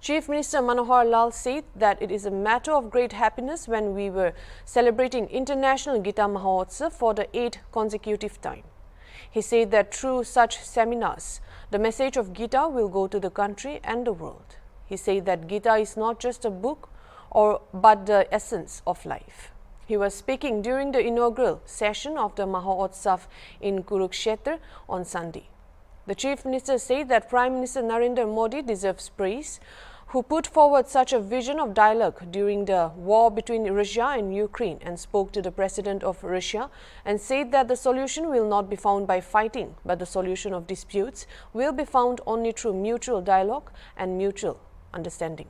Chief Minister Manohar Lal said that it is a matter of great happiness when we were celebrating International Gita Mahotsav for the 8th consecutive time. He said that through such seminars, the message of Gita will go to the country and the world. He said that Gita is not just a book but the essence of life. He was speaking during the inaugural session of the Mahotsav in Kurukshetra on Sunday. The Chief Minister said that Prime Minister Narendra Modi deserves praise, who put forward such a vision of dialogue during the war between Russia and Ukraine, and spoke to the President of Russia and said that the solution will not be found by fighting, but the solution of disputes will be found only through mutual dialogue and mutual understanding.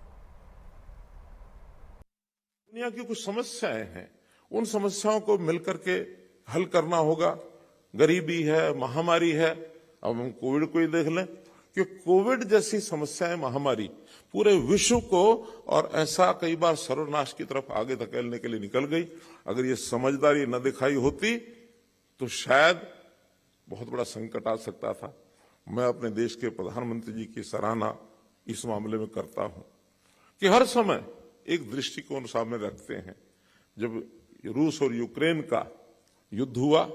दुनिया की कुछ समस्याएं हैं, उन समस्याओं को मिलकर के हल करना होगा। गरीबी है, महामारी है। अब हम कोविड को ही देख लें कि कोविड जैसी समस्याएं, महामारी पूरे विश्व को और ऐसा कई बार सर्वनाश की तरफ आगे धकेलने के लिए निकल गई। अगर ये समझदारी न दिखाई होती तो शायद बहुत बड़ा संकट आ सकता था। मैं अपने देश के प्रधानमंत्री जी की सराहना इस मामले में करता हूं कि हर समय एक दृष्टिकोण सामने रखते हैं। जब रूस और यूक्रेन का युद्ध हुआ,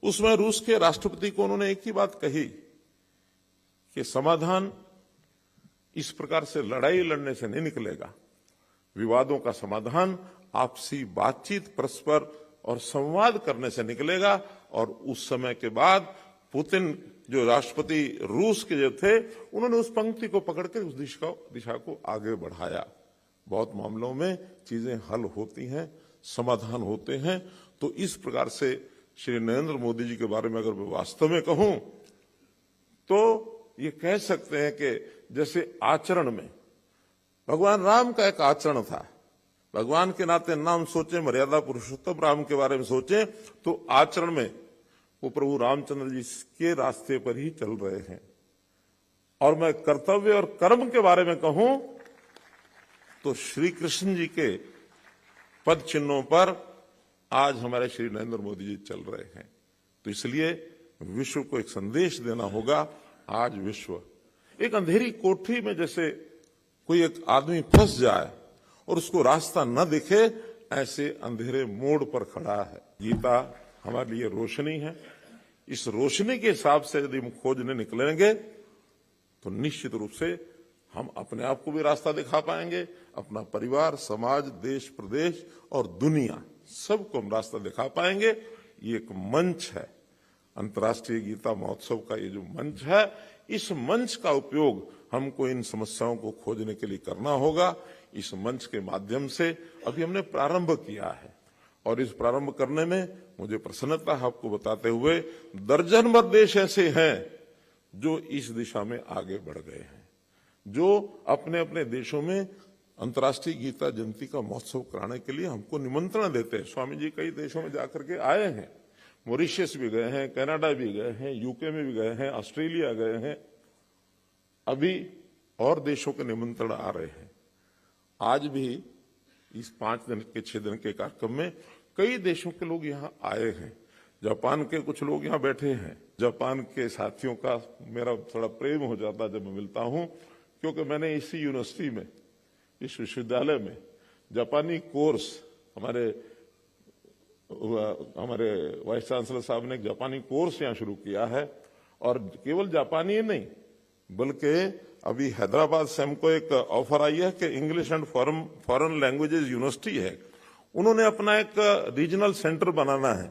उसमें रूस के राष्ट्रपति को उन्होंने एक ही बात कही कि समाधान इस प्रकार से लड़ाई लड़ने से नहीं निकलेगा। विवादों का समाधान आपसी बातचीत, परस्पर और संवाद करने से निकलेगा। और उस समय के बाद पुतिन जो राष्ट्रपति रूस के जो थे, उन्होंने उस पंक्ति को पकड़कर उस दिशा को आगे बढ़ाया। बहुत मामलों में चीजें हल होती हैं, समाधान होते हैं। तो इस प्रकार से श्री नरेंद्र मोदी जी के बारे में अगर मैं वास्तव में कहूं तो ये कह सकते हैं कि जैसे आचरण में भगवान राम का एक आचरण था। भगवान के नाते नाम सोचें, मर्यादा पुरुषोत्तम राम के बारे में सोचें, तो आचरण में वो प्रभु रामचंद्र जी के रास्ते पर ही चल रहे हैं। और मैं कर्तव्य और कर्म के बारे में कहूं तो श्री कृष्ण जी के पद चिन्हों पर आज हमारे श्री नरेंद्र मोदी जी चल रहे हैं। तो इसलिए विश्व को एक संदेश देना होगा। आज विश्व एक अंधेरी कोठरी में जैसे कोई एक आदमी फंस जाए और उसको रास्ता न दिखे, ऐसे अंधेरे मोड़ पर खड़ा है। गीता हमारे लिए रोशनी है। इस रोशनी के हिसाब से यदि हम खोजने निकलेंगे तो निश्चित रूप से हम अपने आप को भी रास्ता दिखा पाएंगे, अपना परिवार, समाज, देश, प्रदेश और दुनिया सबको हम रास्ता दिखा पाएंगे। ये एक मंच है, अंतर्राष्ट्रीय गीता महोत्सव का ये जो मंच है, इस मंच का उपयोग हमको इन समस्याओं को खोजने के लिए करना होगा। इस मंच के माध्यम से अभी हमने प्रारंभ किया है और इस प्रारंभ करने में मुझे प्रसन्नता है आपको बताते हुए, दर्जन भर देश ऐसे हैं जो इस दिशा में आगे बढ़ गए हैं, जो अपने अपने देशों में अंतर्राष्ट्रीय गीता जयंती का महोत्सव कराने के लिए हमको निमंत्रण देते हैं। स्वामी जी कई देशों में जाकर के आए हैं, मॉरिशस भी गए हैं, कनाडा भी गए हैं, यूके में भी गए हैं, ऑस्ट्रेलिया गए हैं, अभी और देशों के निमंत्रण आ रहे हैं। आज भी इस 5 दिन के 6 दिन के कार्यक्रम में कई देशों के लोग यहाँ आए हैं। जापान के कुछ लोग यहाँ बैठे हैं। जापान के साथियों का मेरा थोड़ा प्रेम हो जाता जब मैं मिलता हूँ, क्योंकि मैंने इसी यूनिवर्सिटी में, इस विश्वविद्यालय में जापानी कोर्स हमारे वाइस चांसलर साहब ने एक जापानी कोर्स यहाँ शुरू किया है। और केवल जापानी ही नहीं, बल्कि अभी हैदराबाद से हमको एक ऑफर आई है कि English and foreign languages university है, उन्होंने अपना एक रीजनल सेंटर बनाना है।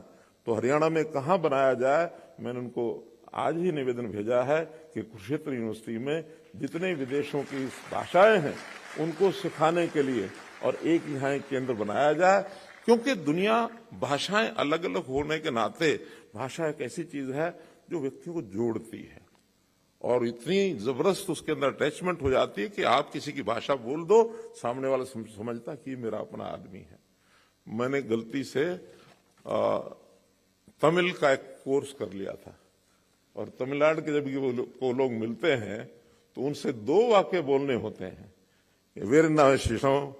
तो हरियाणा में कहाँ बनाया जाए, मैंने उनको आज ही निवेदन भेजा है कि कुरुक्षेत्र यूनिवर्सिटी में जितने विदेशों की भाषाएं हैं उनको सिखाने के लिए और एक यहाँ एक केंद्र बनाया जाए। क्योंकि दुनिया भाषाएं अलग अलग होने के नाते भाषा एक ऐसी चीज है जो व्यक्ति को जोड़ती है और इतनी जबरदस्त उसके अंदर अटैचमेंट हो जाती है कि आप किसी की भाषा बोल दो, सामने वाला समझता कि मेरा अपना आदमी है। मैंने गलती से तमिल का एक कोर्स कर लिया था और तमिलनाडु के जब वो लोग मिलते हैं तो उनसे 2 वाक्य बोलने होते हैं, वेरना विशेषम,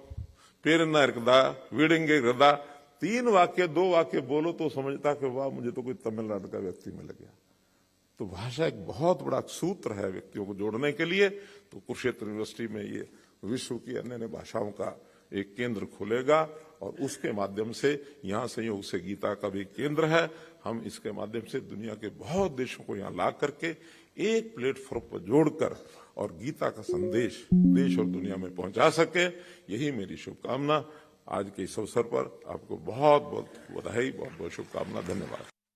पेरना इरकदा, वीडेंगे इरकदा। 3 वाक्य 2 वाक्य बोलो तो समझता कि वाह मुझे तो कोई तमिलनाडु का व्यक्ति मिल गया। तो भाषा एक बहुत बड़ा सूत्र है व्यक्तियों को जोड़ने के लिए। तो कुरुक्षेत्र यूनिवर्सिटी में ये विश्व की अन्य अन्य भाषाओं का एक केंद्र खुलेगा और उसके माध्यम से यहाँ संयोग से गीता का भी केंद्र है। हम इसके माध्यम से दुनिया के बहुत देशों को यहाँ ला करके एक प्लेटफॉर्म पर जोड़कर और गीता का संदेश देश और दुनिया में पहुंचा सके, यही मेरी शुभकामना। आज के इस अवसर पर आपको बहुत बहुत बधाई, बहुत बहुत शुभकामना, धन्यवाद।